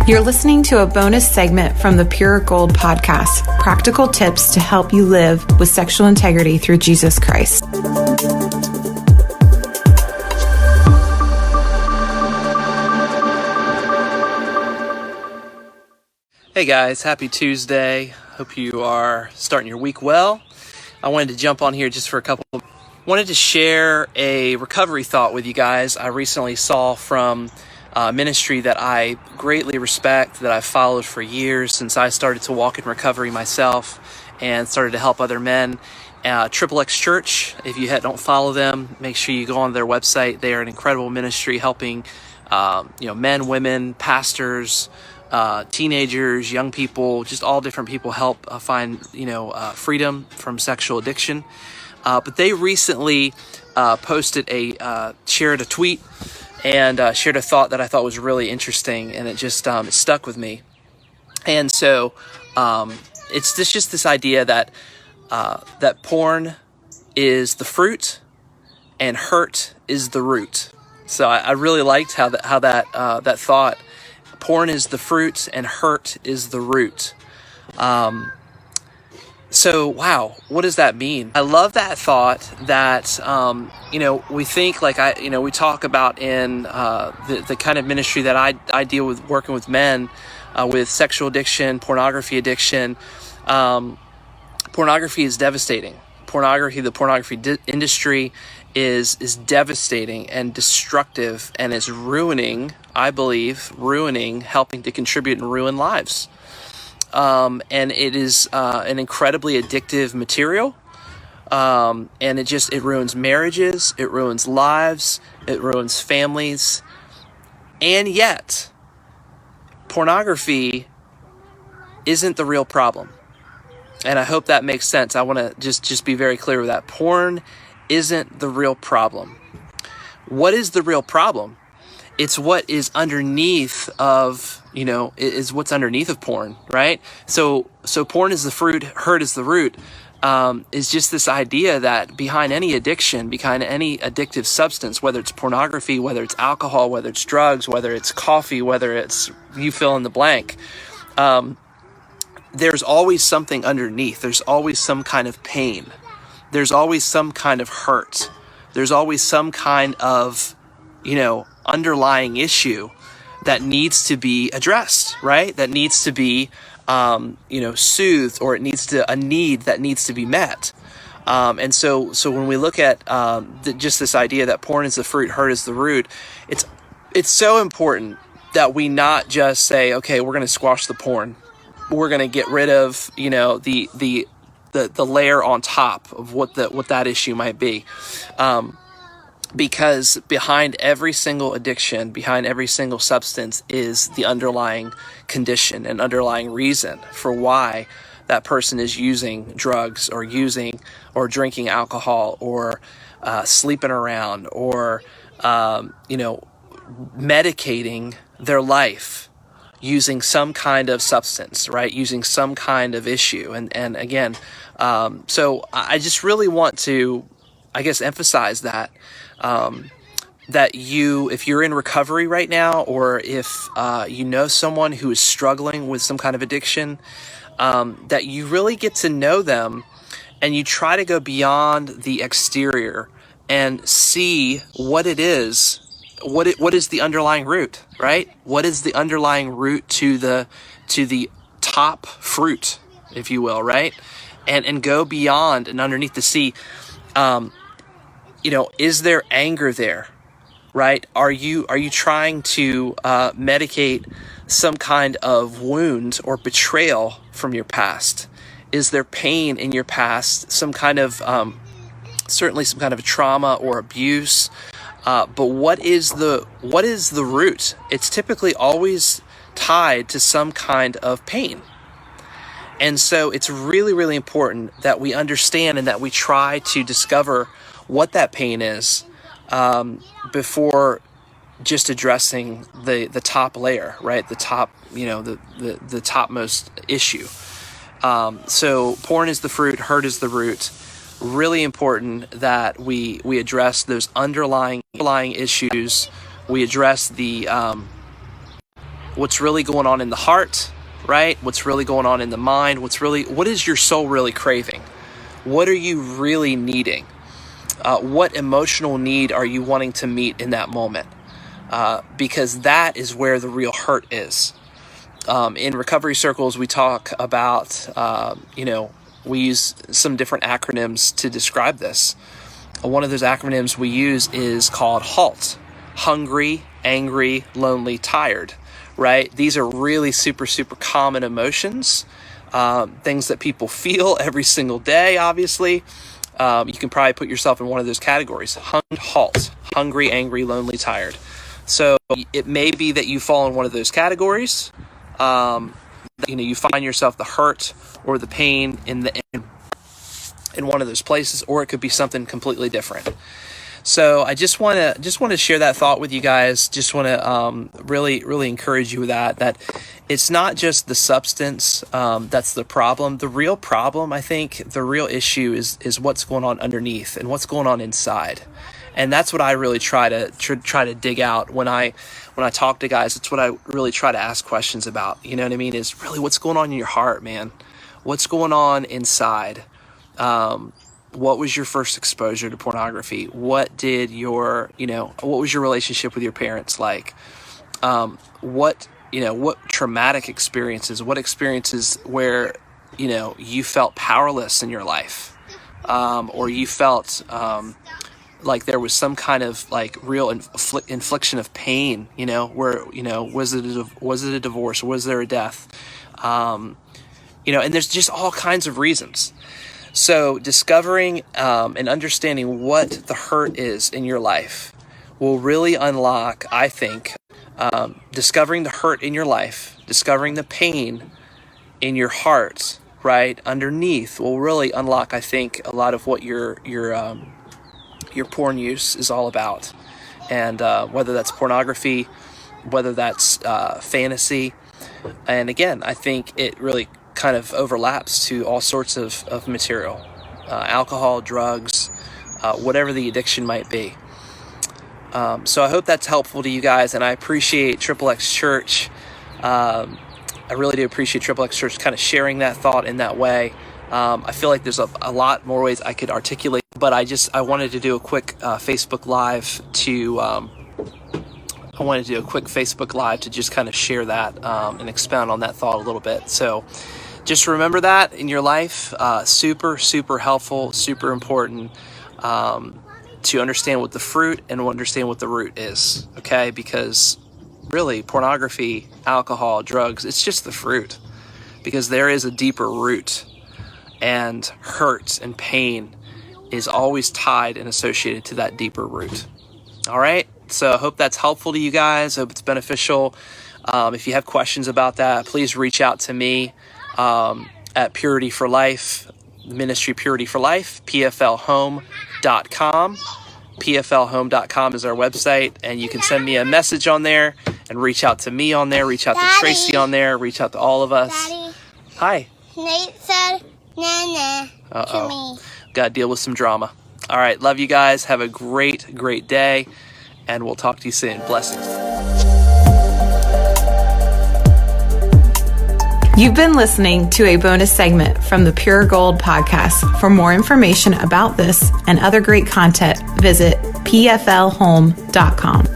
You're listening to a bonus segment from the Pure Gold podcast, practical tips to help you live with sexual integrity through Jesus Christ. Hey guys, happy Tuesday. Hope you are starting your week well. I wanted to jump on here just for wanted to share a recovery thought with you guys I recently saw from a ministry that I greatly respect, that I've followed for years since I started to walk in recovery myself and started to help other men. Triple X Church, if you don't follow them, make sure you go on their website. They are an incredible ministry helping men, women, pastors, teenagers, young people, just all different people help find freedom from sexual addiction. But they recently shared a tweet and shared a thought that I thought was really interesting, and it just it stuck with me. And so it's just this idea that that porn is the fruit and hurt is the root. So I really liked how that thought. Porn is the fruit and hurt is the root. So, wow, what does that mean? I love that thought that, we think we talk about in the kind of ministry that I deal with, working with men with sexual addiction, pornography addiction. Pornography is devastating. The pornography industry is devastating and destructive, and is ruining, I believe, helping to contribute and ruin lives. And it is an incredibly addictive material, and it ruins marriages, it ruins lives, it ruins families, and yet pornography isn't the real problem. And I hope that makes sense. I want to just be very clear with that. Porn isn't the real problem. What is the real problem? It's what is underneath of, is what's underneath of porn, right? So porn is the fruit, hurt is the root, is just this idea that behind any addiction, behind any addictive substance, whether it's pornography, whether it's alcohol, whether it's drugs, whether it's coffee, whether it's you fill in the blank, there's always something underneath. There's always some kind of pain. There's always some kind of hurt. There's always some kind of, underlying issue that needs to be addressed, right? That needs to be, soothed, or a need that needs to be met. And so when we look at just this idea that porn is the fruit, hurt is the root, it's so important that we not just say, okay, we're going to squash the porn. We're going to get rid of, the layer on top of what that issue might be. Because behind every single addiction, behind every single substance is the underlying condition and underlying reason for why that person is using drugs or drinking alcohol or sleeping around or, medicating their life using some kind of substance, right? Using some kind of issue. And again, so I just really want to, emphasize that, that if you're in recovery right now, or if you know someone who is struggling with some kind of addiction, that you really get to know them and you try to go beyond the exterior and see what it is. What is the underlying root, right? What is the underlying root to the top fruit, if you will, right? And go beyond and underneath to see, is there anger there, right? Are you trying to medicate some kind of wound or betrayal from your past? Is there pain in your past? Some kind of certainly some kind of trauma or abuse. But what is the root? It's typically always tied to some kind of pain. And so it's really, really important that we understand and that we try to discover what that pain is before just addressing the top layer, right? The top, the topmost issue. So porn is the fruit, hurt is the root. Really important that we address those underlying issues. We address the what's really going on in the heart, right? What's really going on in the mind? What is your soul really craving? What are you really needing? What emotional need are you wanting to meet in that moment? Because that is where the real hurt is. In recovery circles, we talk about, we use some different acronyms to describe this. One of those acronyms we use is called HALT. Hungry, angry, lonely, tired, right? These are really super, super common emotions, things that people feel every single day, obviously. You can probably put yourself in one of those categories. HALT, hungry, angry, lonely, tired. So it may be that you fall in one of those categories. You find yourself the hurt or the pain in one of those places, or it could be something completely different. So I just want to share that thought with you guys. Just want to really, really encourage you with that it's not just the substance that's the problem. The real problem, I think, the real issue is what's going on underneath and what's going on inside. And that's what I really try to dig out when I talk to guys. It's what I really try to ask questions about. You know what I mean? Is really what's going on in your heart, man. What's going on inside? What was your first exposure to pornography? What was your relationship with your parents like? What traumatic experiences, what experiences where, you felt powerless in your life, or you felt, like there was some kind of like real infliction of pain, where, was it a divorce? Was there a death? And there's just all kinds of reasons. So discovering and understanding what the hurt is in your life will really unlock, I think, discovering the hurt in your life, discovering the pain in your heart, right, underneath will really unlock, I think, a lot of what your porn use is all about. And whether that's pornography, whether that's fantasy. And again, I think it really kind of overlaps to all sorts of material, alcohol, drugs, whatever the addiction might be. So I hope that's helpful to you guys, and I appreciate XXX Church. I really do appreciate XXX Church kind of sharing that thought in that way. I feel like there's a lot more ways I could articulate, but I wanted to do a quick Facebook Live to just kind of share that and expound on that thought a little bit. So just remember that in your life. Super, super helpful, super important to understand what the fruit and understand what the root is, okay? Because really, pornography, alcohol, drugs, it's just the fruit. Because there is a deeper root, and hurt and pain is always tied and associated to that deeper root. All right? So I hope that's helpful to you guys. I hope it's beneficial. If you have questions about that, please reach out to me at Purity for Life, Ministry Purity for Life, pflhome.com. pflhome.com is our website, and you can send me a message on there and reach out to me on there, reach out to Tracy on there, reach out to all of us. Daddy, Hi. Nate said nah to me. Got to deal with some drama. All right, love you guys. Have a great, great day, and we'll talk to you soon. Blessings. You've been listening to a bonus segment from the Pure Gold podcast. For more information about this and other great content, visit pflhome.com.